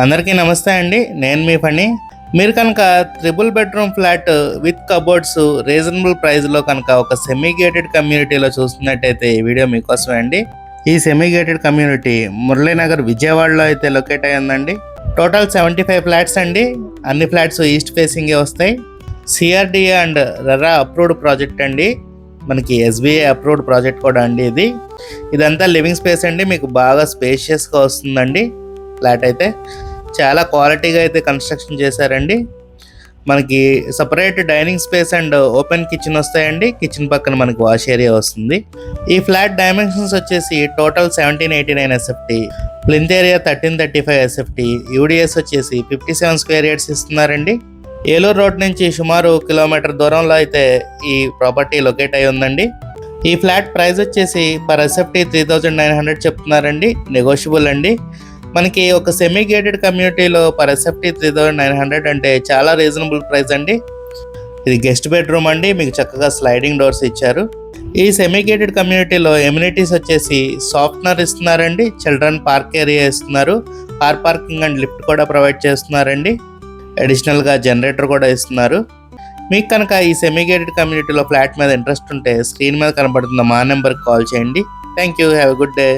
అందరికీ నమస్తే అండి. నేను మీ ఫణి. మీరు కనుక triple bedroom flat with cupboards reasonable ప్రైస్లో కనుక ఒక సెమీ గేటెడ్ కమ్యూనిటీలో చూస్తున్నట్టయితే ఈ వీడియో మీకోసమే అండి. ఈ సెమీ గేటెడ్ కమ్యూనిటీ మురళీనగర్ విజయవాడలో అయితే లొకేట్ అయి ఉందండి. టోటల్ 75 ఫ్లాట్స్ అండి. అన్ని ఫ్లాట్స్ ఈస్ట్ ఫేసింగే వస్తాయి. CRDA and RERA approved project అండి. మనకి ఎస్బీఐ అప్రూవ్డ్ ప్రాజెక్ట్ కూడా అండి ఇది. ఇదంతా లివింగ్ స్పేస్ అండి. మీకు బాగా స్పేషియస్గా వస్తుందండి. ఫ్లాట్ అయితే చాలా క్వాలిటీగా అయితే కన్స్ట్రక్షన్ చేశారండి. మనకి separate dining space and open kitchen వస్తాయండి. కిచెన్ పక్కన మనకి వాష్ ఏరియా వస్తుంది. ఈ ఫ్లాట్ డైమెన్షన్స్ వచ్చేసి total 1789 SFT, plinth area 1335 SFT, UDS వచ్చేసి 57 స్క్వేర్ యార్డ్స్ ఇస్తున్నారండి. ఏలూరు రోడ్ నుంచి సుమారు కిలోమీటర్ దూరంలో అయితే ఈ ప్రాపర్టీ లొకేట్ అయి ఉందండి. ఈ ఫ్లాట్ ప్రైస్ వచ్చేసి పర్ ఎస్ఎఫ్టీ 3900 చెప్తున్నారండి. నెగోషియబుల్ అండి. మనకి ఒక సెమీ గేటెడ్ కమ్యూనిటీలో పర్ ఎస్ఎఫ్టీ 3900 అంటే చాలా రీజనబుల్ ప్రైస్ అండి. ఇది గెస్ట్ బెడ్రూమ్ అండి. మీకు చక్కగా స్లైడింగ్ డోర్స్ ఇచ్చారు. ఈ సెమీ గేటెడ్ కమ్యూనిటీలో ఎమ్యూనిటీస్ వచ్చేసి సాఫ్ట్నర్ ఇస్తున్నారండి. చిల్డ్రన్ పార్క్ ఏరియా ఇస్తున్నారు. కార్ పార్కింగ్ అండ్ లిఫ్ట్ కూడా ప్రొవైడ్ చేస్తున్నారండి. అడిషనల్గా జనరేటర్ కూడా ఇస్తున్నారు. మీకు కనుక ఈ సెమీ గేటెడ్ కమ్యూనిటీలో ఫ్లాట్ మీద ఇంట్రెస్ట్ ఉంటే స్క్రీన్ మీద కనబడుతున్న మా నెంబర్కి కాల్ చేయండి. Thank you. Have a good day.